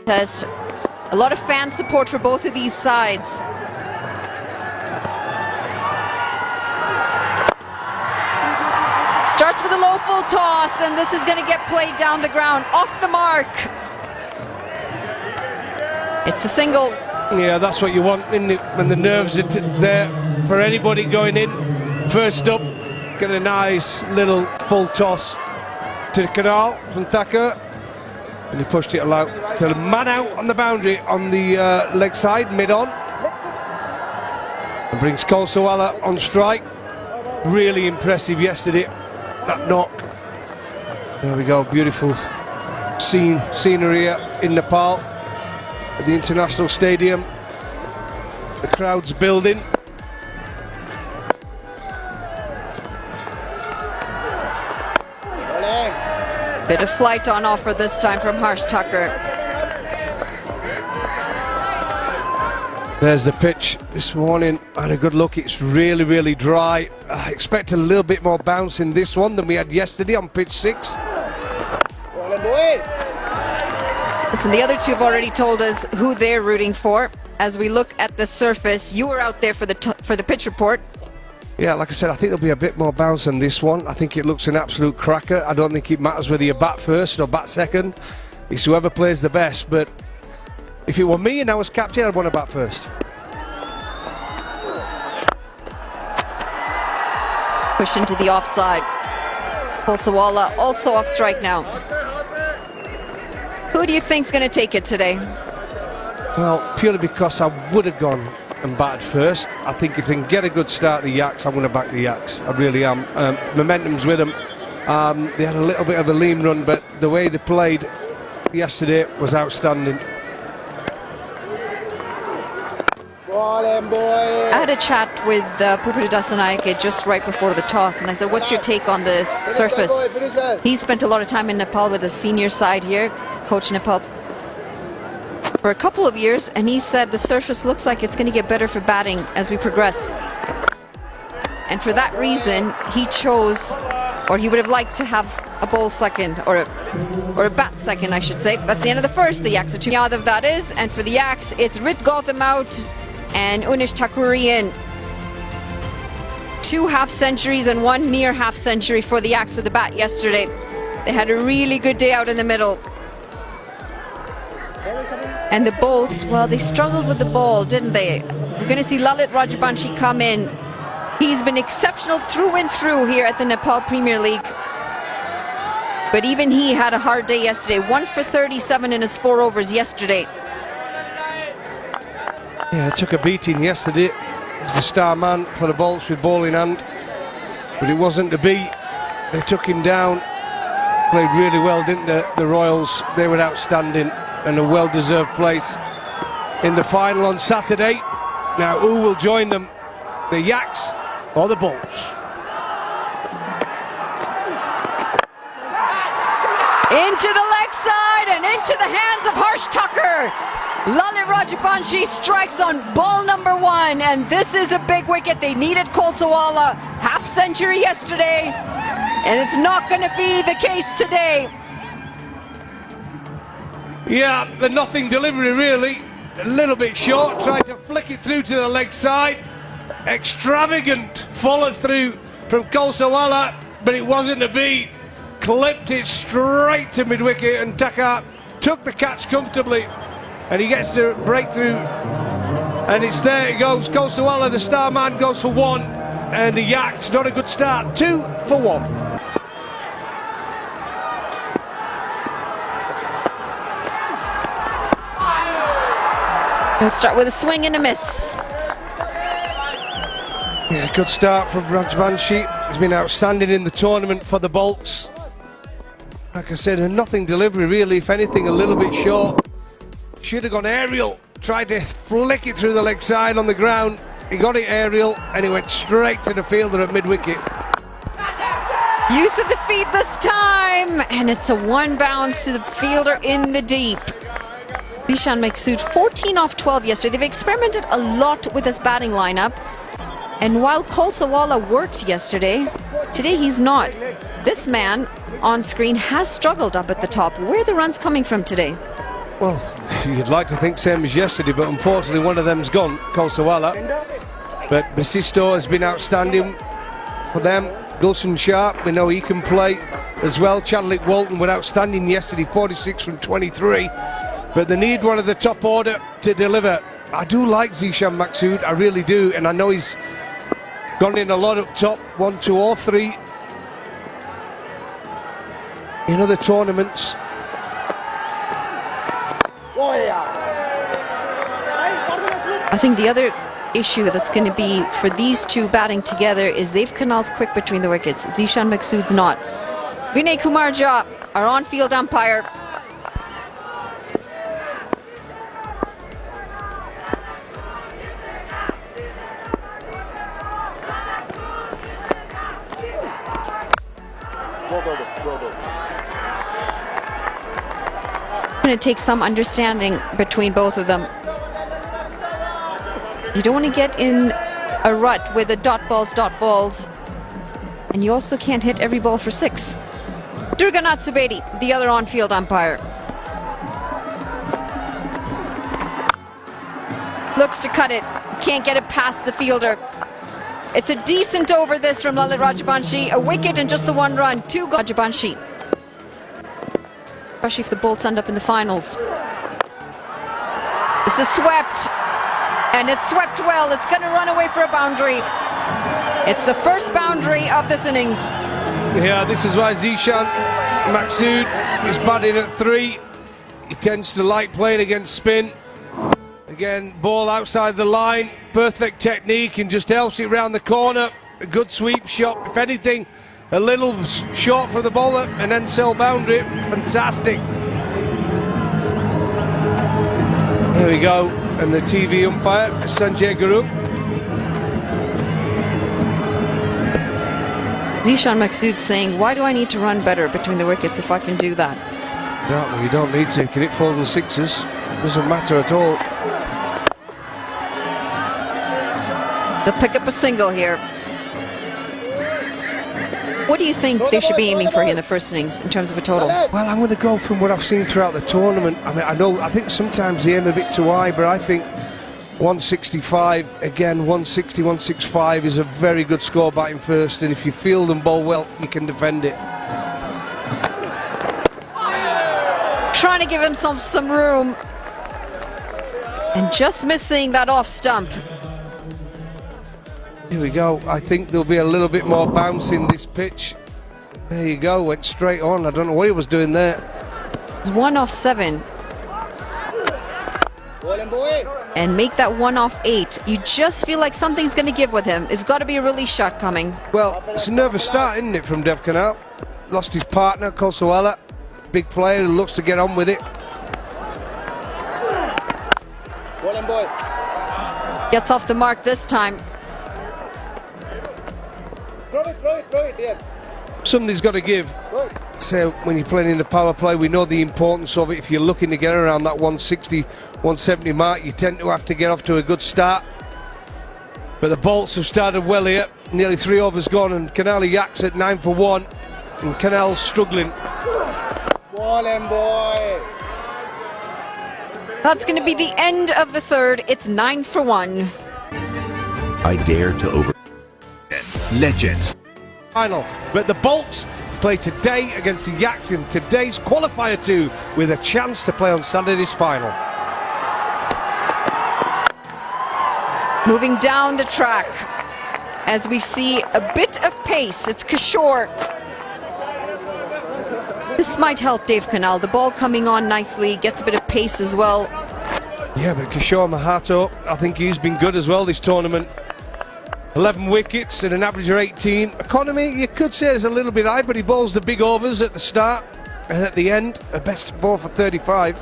Test. A lot of fan support for both of these sides. Starts with a low full toss, and this is going to get played down the ground, off the mark. It's a single. Yeah, that's what you want, isn't it? When the nerves are there for anybody going in. First up, get a nice little full toss to Karnali from Thacker. And he pushed it out to the man out on the boundary on the leg side, mid-on. And brings Kolsawala on strike. Really impressive yesterday, that knock. There we go, beautiful scenery here in Nepal at the International Stadium. The crowd's building. Bit of flight on offer this time from Harsh Tucker. There's the pitch this morning. I had a good look. It's really, really dry. I expect a little bit more bounce in this one than we had yesterday on pitch 6. Listen, the other two have already told us who they're rooting for. As we look at the surface, you were out there for the pitch report. Yeah, like I said, I think there'll be a bit more bounce on this one. I think it looks an absolute cracker. I don't think it matters whether you bat first or bat second. It's whoever plays the best. But if it were me and I was captain, I'd want to bat first. Push into the offside. Kolsawala also off strike now. Who do you think's going to take it today? Well, purely because I would have gone and batted first. I think if they can get a good start, the Yaks, I'm going to back the Yaks. I really am. Momentum's with them. They had a little bit of a lean run, but the way they played yesterday was outstanding. I had a chat with Pupur Dasanayake just right before the toss, and I said, what's your take on this surface? He spent a lot of time in Nepal with the senior side here, coached Nepal for a couple of years, and he said the surface looks like it's going to get better for batting as we progress. And for that reason, he chose, or he would have liked to have a bowl second, or a bat second, I should say. That's the end of the first. The Yaks are 2 Yadav, that is. And for the Yaks, it's Rit Gautam out and Unish Thakuri in. 2 half-centuries and 1 near half-century for the Yaks with the bat yesterday. They had a really good day out in the middle. And the bolts, well, they struggled with the ball, didn't they? We're going to see Lalit Rajabanshi come in. He's been exceptional through and through here at the Nepal Premier League. But even he had a hard day yesterday. 1 for 37 in his 4 overs yesterday. Yeah, it took a beating yesterday. He's the star man for the bolts with ball in hand. But it wasn't to be. They took him down. Played really well, didn't they? The Royals, they were outstanding. And a well-deserved place in the final on Saturday. Now, who will join them? The Yaks or the Bolts? Into the leg side and into the hands of Harsh Tucker. Lalit Rajabanshi strikes on ball number 1, and this is a big wicket. They needed Kolsawala, half-century yesterday, and it's not going to be the case today. Yeah, the nothing delivery really, a little bit short, tried to flick it through to the leg side. Extravagant follow through from Kolsawala, but it wasn't to be. Clipped it straight to mid-wicket, and Taka took the catch comfortably, and he gets the breakthrough, and it's there it goes. Kolsawala, the star man, goes for 1, and the Yaks, not a good start, 2 for 1. Let's start with a swing and a miss. Yeah, good start from Rajbanshi. He's been outstanding in the tournament for the Bolts. Like I said, a nothing delivery really, if anything, a little bit short. Should have gone aerial. Tried to flick it through the leg side on the ground. He got it aerial and he went straight to the fielder at mid-wicket. Use of the feet this time, and it's a 1 bounce to the fielder in the deep. Zishan Maksud 14 off 12 yesterday. They've experimented a lot with this batting lineup, and while Kolsawala worked yesterday, today he's not. This man on screen has struggled up at the top. Where are the runs coming from today? Well, you'd like to think same as yesterday, but unfortunately one of them's gone, Kolsawala. But Basisto has been outstanding for them. Gulson Sharp, we know he can play as well. Chadwick Walton were outstanding yesterday, 46 from 23. But they need one of the top order to deliver. I do like Zishan Maksud, I really do, and I know he's gone in a lot up top, 1, 2 or 3 in other tournaments. I think the other issue that's going to be for these two batting together is Dave Kanal's quick between the wickets. Zishan Maksud's not. Vinay Kumar Jha, our on-field umpire. It's going to take some understanding between both of them. You don't want to get in a rut with the dot balls, and you also can't hit every ball for 6. Durganath Subedi, the other on-field umpire. Looks to cut it, can't get it past the fielder. It's a decent over this from Lalit Rajabanshi, a wicket and just the 1 run, 2 goals. Rajabanshi. Especially if the Bolts end up in the finals. This is swept. And it's swept well. It's going to run away for a boundary. It's the first boundary of this innings. Yeah, this is why Zishan Maksud is batting at 3. He tends to like playing against spin. Again, ball outside the line. Perfect technique and just helps it round the corner. A good sweep shot. If anything, a little short for the bowler and then sell boundary. Fantastic. Here we go. And the TV umpire, Sanjay Guru. Zishan Maksud saying, why do I need to run better between the wickets if I can do that? No, you don't need to. Can it fall in 6s? Doesn't matter at all. They'll pick up a single here. What do you think they should be aiming for here in the first innings in terms of a total? Well, I'm going to go from what I've seen throughout the tournament. I mean, I think sometimes they aim a bit too high, but I think 165, again, 160, 165 is a very good score batting first, and if you field and bowl well, you can defend it. Trying to give himself some room, and just missing that off stump. Here we go. I think there'll be a little bit more bounce in this pitch. There you go, went straight on. I don't know what he was doing there. It's 1 off 7. And make that 1 off 8. You just feel like something's going to give with him. It's got to be a release shot coming. Well, it's a nervous start, isn't it, from Dev Kanal? Lost his partner, Kolsawala. Big player who looks to get on with it. Gets off the mark this time. Throw it, yeah. Something's got to give. So when you're playing in the power play, we know the importance of it. If you're looking to get around that 160, 170 mark, you tend to have to get off to a good start. But the Bolts have started well here. Nearly 3 overs gone, and Karnali Yaks at 9 for 1. And Kanal's struggling. Boy. That's going to be the end of the 3rd. It's 9 for 1. I dare to over. Legend. Final. But the Bolts play today against the Yaks in today's qualifier 2 with a chance to play on Saturday's final. Moving down the track as we see a bit of pace. It's Kishore. This might help Dave Kanal. The ball coming on nicely, gets a bit of pace as well. Yeah, but Kishore Mahato, I think he's been good as well this tournament. 11 wickets and an average of 18. Economy, you could say, is a little bit high, but he bowls the big overs at the start and at the end, a best 4 for 35.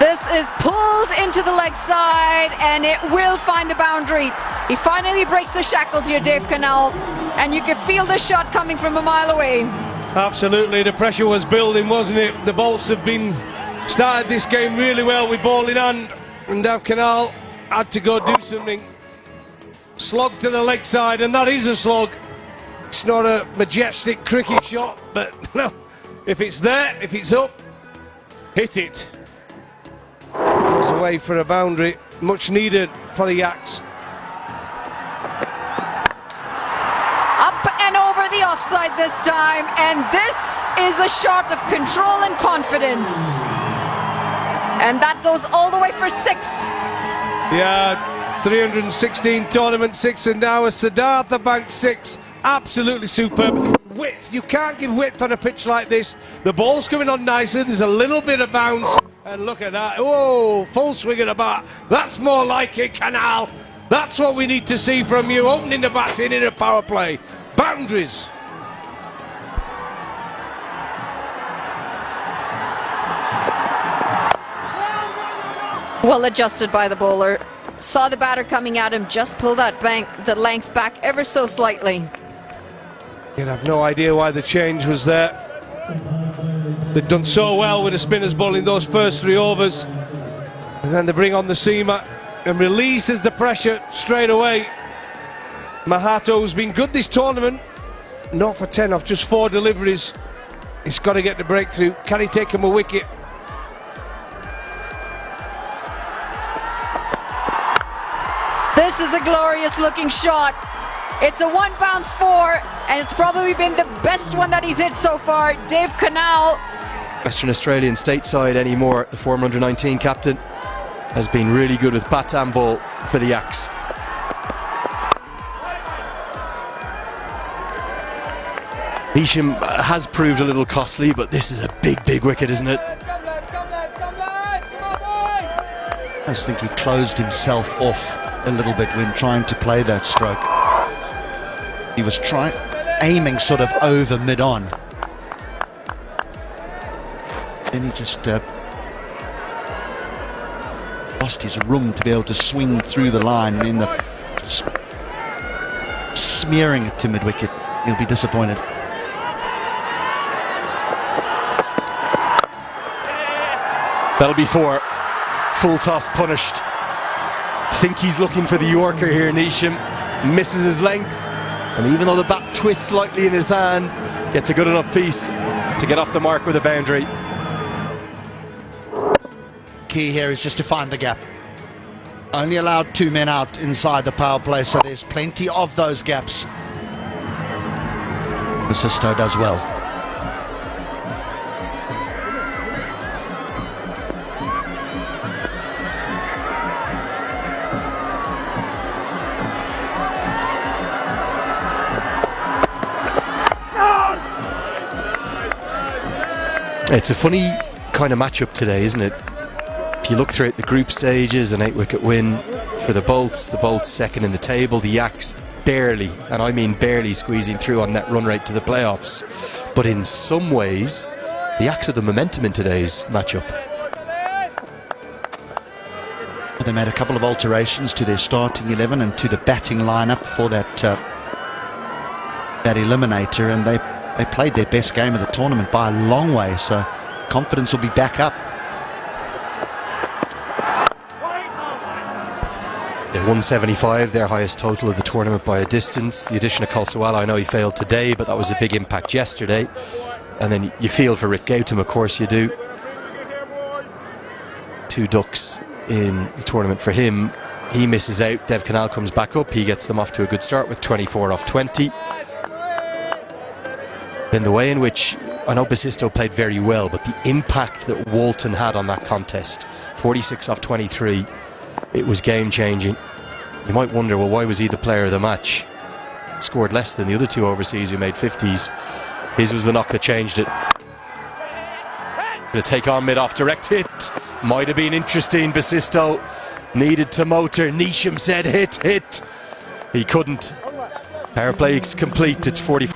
This is pulled into the leg side, and it will find the boundary. He finally breaks the shackles here, Dave Kanal, and you can feel the shot coming from a mile away. Absolutely, the pressure was building, wasn't it? The Bolts have been started this game really well with ball in hand, and Dev Kanal had to go do something. Slog to the leg side, and that is a slog. It's not a majestic cricket shot, but no, if it's there, if it's up, hit it. Goes away for a boundary, much needed for the Yaks. Up and over the offside this time, and this is a shot of control and confidence. And that goes all the way for 6. Yeah, 316 tournament 6, and now a Siddhartha Bank 6. Absolutely superb. Width, you can't give width on a pitch like this. The ball's coming on nicely, there's a little bit of bounce, and look at that. Oh, full swing of the bat. That's more like it, Karnal. That's what we need to see from you, opening the batting in a power play. Boundaries. Well adjusted by the bowler. Saw the batter coming at him, just pull that the length back ever so slightly. You'd have no idea why the change was there. They'd done so well with the spinners bowling those first 3 overs. And then they bring on the seamer and releases the pressure straight away. Mahato's been good this tournament. 0 for 10 off just 4 deliveries. He's got to get the breakthrough. Can he take him a wicket? This is a glorious looking shot. It's a 1 bounce 4, and it's probably been the best one that he's hit so far. Dave Karnal. Western Australian stateside anymore, the former under-19 captain, has been really good with bat and ball for the Yaks. Neesham has proved a little costly, but this is a big wicket, isn't it? I just think he closed himself off a little bit when trying to play that stroke. He was aiming sort of over mid-on. Then he just lost his room to be able to swing through the line, and in the smearing it to mid-wicket. He'll be disappointed. That'll be 4. Full toss punished. Think he's looking for the Yorker here, Neesham. Misses his length, and even though the bat twists slightly in his hand, gets a good enough piece to get off the mark with a boundary. Key here is just to find the gap. Only allowed 2 men out inside the power play, so there's plenty of those gaps. Sisto does well. It's a funny kind of matchup today, isn't it? If you look throughout the group stages, an 8-wicket win for the Bolts second in the table, the Yaks barely, and I mean barely, squeezing through on net run rate to the playoffs. But in some ways, the Yaks have the momentum in today's matchup. They made a couple of alterations to their starting 11 and to the batting lineup for that Eliminator, and they played their best game of the tournament by a long way, so confidence will be back up. They're 175, their highest total of the tournament by a distance. The addition of Kulsawala, I know he failed today, but that was a big impact yesterday. And then you feel for Rick Gautam, of course you do. 2 ducks in the tournament for him. He misses out, Dev Karnal comes back up, he gets them off to a good start with 24 off 20. Then the way in which, I know Basisto played very well, but the impact that Walton had on that contest, 46 off 23, it was game-changing. You might wonder, well, why was he the player of the match? Scored less than the other 2 overseas who made 50s. His was the knock that changed it. Gonna take on mid-off, direct hit. Might have been interesting. Basisto needed to motor. Neesham said hit. He couldn't. Power play is complete. It's 45.